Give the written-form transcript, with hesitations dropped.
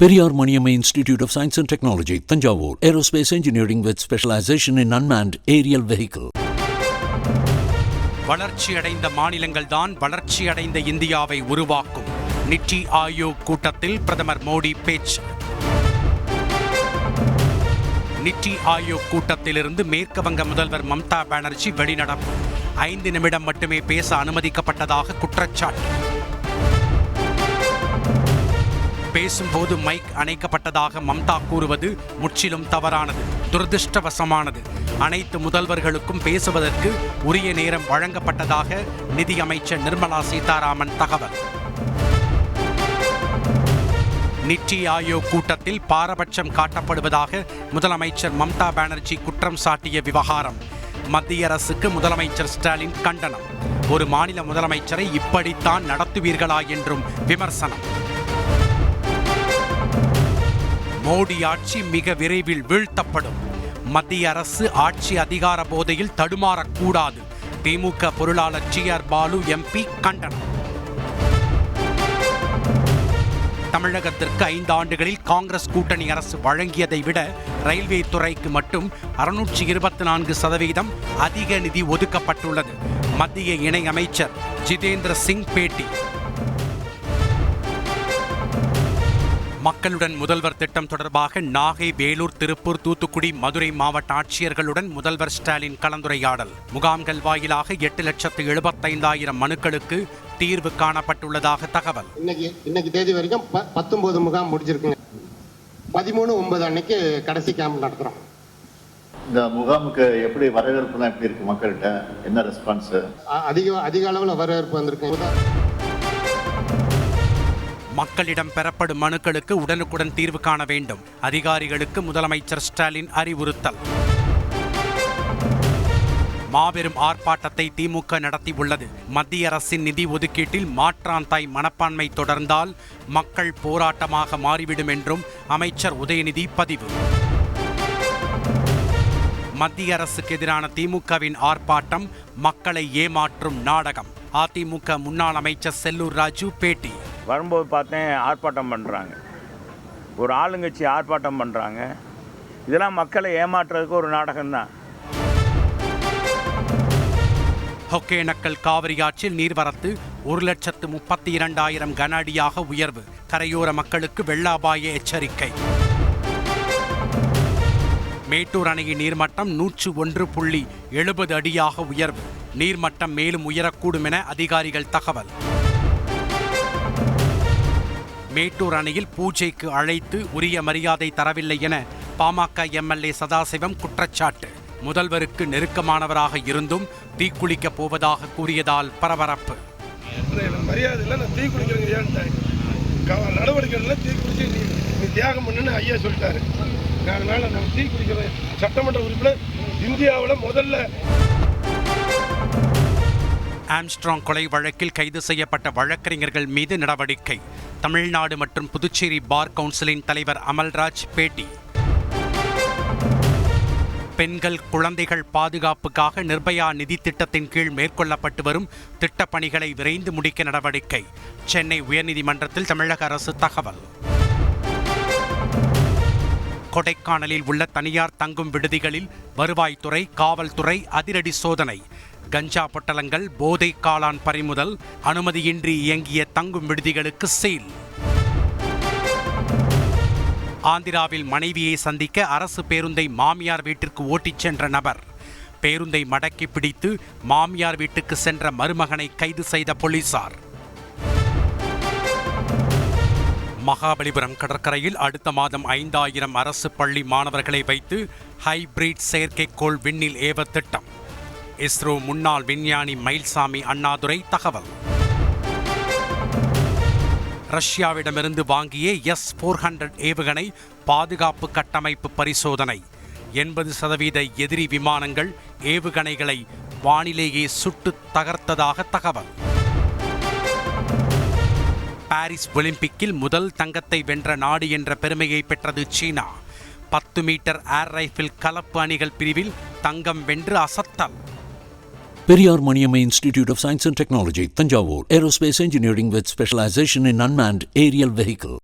Periyar Maniamma Institute of Science and Technology, Thanjavur. Aerospace Engineering with specialization in unmanned aerial vehicle. வளர்ச்சியடைந்த மாநிலங்கள்தான் வளர்ச்சியடைந்த இந்தியாவை உருவாக்கும். நித்தி ஆயோக் கூட்டத்தில் பிரதமர் மோடி பேச்சு. நித்தி ஆயோக் கூட்டத்திலிருந்து மேற்கு வங்க முதல்வர் மம்தா பானர்ஜி வெளிநடப்பு. 5 நிமிடம் மட்டுமே பேச அனுமதிக்கப்பட்டதாக குற்றச்சாட்டு. பேசும்போது மைக் அணைக்கப்பட்டதாக மம்தா கூறுவது முற்றிலும் தவறானது, துரதிருஷ்டவசமானது. அனைத்து முதல்வர்களுக்கும் பேசுவதற்கு உரிய நேரம் வழங்கப்பட்டதாக நிதியமைச்சர் நிர்மலா சீதாராமன் தகவல். நித்தி ஆயோக் கூட்டத்தில் பாரபட்சம் காட்டப்படுவதாக முதலமைச்சர் மம்தா பானர்ஜி குற்றம் சாட்டிய விவகாரம். மத்திய அரசுக்கு முதலமைச்சர் ஸ்டாலின் கண்டனம். ஒரு மாநில முதலமைச்சரை இப்படித்தான் நடத்துவீர்களா என்றும் விமர்சனம். மோடி ஆட்சி மிக விரைவில் வீழ்த்தப்படும். மத்திய அரசு ஆட்சி அதிகார போதையில் தடுமாறக்கூடாது. திமுக பொருளாளர் TR பாலு MP கண்டனம். தமிழகத்திற்கு 5 ஆண்டுகளில் காங்கிரஸ் கூட்டணி அரசு வழங்கியதை விட ரயில்வே துறைக்கு மட்டும் 624% அதிக நிதி ஒதுக்கப்பட்டுள்ளது. மத்திய இணை அமைச்சர் ஜிதேந்திர சிங் பேட்டி. மக்களுடன் முதல்வர் திட்டம் தொடர்பாக நாகை, வேலூர், திருப்பூர், தூத்துக்குடி, மதுரை மாவட்ட ஆட்சியர்களுடன் முதல்வர் ஸ்டாலின் கலந்துரையாடல். முகாம்கள் வாயிலாக 8,75,000 மனுக்களுக்கு தீர்வு காணப்பட்டுள்ளதாக தகவல். இன்னைக்கு தேதி வரைக்கும் 19 முகாம் முடிஞ்சிருக்குங்க. 13/9 அன்னைக்கு கடைசி கேம்ப் நடத்துறோம். இந்த முகாமுக்கு எப்படி வரவேற்புலாம் எப்படி இருக்கு? மக்கள்கிட்ட என்ன ரெஸ்பான்ஸ்? அதிக அளவில் வரவேற்பு வந்திருக்கு. மக்களிடம் பெறப்படும் மனுக்களுக்கு உடனுக்குடன் தீர்வு காண வேண்டும். அதிகாரிகளுக்கு முதலமைச்சர் ஸ்டாலின் அறிவுறுத்தல். மாபெரும் ஆர்ப்பாட்டத்தை திமுக நடத்தியுள்ளது. மத்திய அரசின் நிதி ஒதுக்கீட்டில் மாற்றாந்தாய் மனப்பான்மை தொடர்ந்தால் மக்கள் போராட்டமாக மாறிவிடும் என்றும் அமைச்சர் உதயநிதி பதிவு. மத்திய அரசுக்கு எதிரான திமுகவின் ஆர்ப்பாட்டம் மக்களை ஏமாற்றும் நாடகம். அதிமுக முன்னாள் அமைச்சர் செல்லூர் ராஜு பேட்டி. வரும்போது பார்த்தேன் ஆர்ப்பாட்டம் பண்ணுறாங்க, ஒரு ஆளுங்கட்சி ஆர்ப்பாட்டம் பண்ணுறாங்க. இதெல்லாம் மக்களை ஏமாற்றுறதுக்கு ஒரு நாடகம்தான். ஒகேனக்கல் காவிரி ஆற்றில் நீர்வரத்து 1,32,000 கன அடியாக உயர்வு. கரையோர மக்களுக்கு வெள்ள அபாய எச்சரிக்கை. மேட்டூர் அணையின் நீர்மட்டம் 101.70 அடியாக உயர்வு. நீர்மட்டம் மேலும் உயரக்கூடும் என அதிகாரிகள் தகவல். மேட்டூர் அணையில் பூஜைக்கு அழைத்து உரிய மரியாதை தரவில்லை என பாமக MLA சதாசிவம் குற்றச்சாட்டு. முதல்வருக்கு நெருக்கமானவராக இருந்தும் தீக்குளிக்கப் போவதாக கூறியதால் பரபரப்பு. தியாகம் பண்ணுன்னு ஐயா சொல்லிட்டாரு. அதனால நம்ம தீக்குளிக்கிற சட்டமன்ற உறுப்பினர் இந்தியாவில் முதல்ல. ஆம்ஸ்ட்ராங் கொலை வழக்கில் கைது செய்யப்பட்ட வழக்கறிஞர்கள் மீது நடவடிக்கை. தமிழ்நாடு மற்றும் புதுச்சேரி பார் கவுன்சிலின் தலைவர் அமல்ராஜ் பேட்டி. பெண்கள், குழந்தைகள் பாதுகாப்புக்காக நிர்பயா நிதி திட்டத்தின் கீழ் மேற்கொள்ளப்பட்டு வரும் திட்டப்பணிகளை விரைந்து முடிக்க நடவடிக்கை. சென்னை உயர்நீதிமன்றத்தில் தமிழக அரசு தகவல். கொடைக்கானலில் உள்ள தனியார் தங்கும் விடுதிகளில் வருவாய்த்துறை, காவல்துறை அதிரடி சோதனை. கஞ்சா பொட்டலங்கள், போதை காளான் பறிமுதல். அனுமதியின்றி இயங்கிய தங்கும் விடுதிகளுக்கு சீல். ஆந்திராவில் மனைவியை சந்திக்க அரசு பேருந்தை மாமியார் வீட்டிற்கு ஓட்டிச் சென்ற நபர். பேருந்தை மடக்கி பிடித்து மாமியார் வீட்டுக்கு சென்ற மருமகனை கைது செய்த போலீசார். மகாபலிபுரம் கடற்கரையில் அடுத்த மாதம் 5,000 அரசு பள்ளி மாணவர்களை வைத்து ஹைபிரிட் செயற்கைக்கோள் விண்ணில் ஏவ திட்டம். இஸ்ரோ முன்னாள் விஞ்ஞானி மயில்சாமி அண்ணாதுரை தகவல். ரஷ்யாவிடமிருந்து வாங்கிய S-400 ஏவுகணை பாதுகாப்பு கட்டமைப்பு பரிசோதனை. 80% எதிரி விமானங்கள், ஏவுகணைகளை வானிலேயே சுட்டு தகர்த்ததாக தகவல். பாரிஸ் ஒலிம்பிக்கில் முதல் தங்கத்தை வென்ற நாடு என்ற பெருமையை பெற்றது சீனா. 10 மீட்டர் ஏர் ரைஃபிள் கலப்பு அணிகள் பிரிவில் தங்கம் வென்று அசத்தல். Periyar Maniamma Institute of Science and Technology, Thanjavur. Aerospace Engineering with specialization in unmanned aerial vehicle.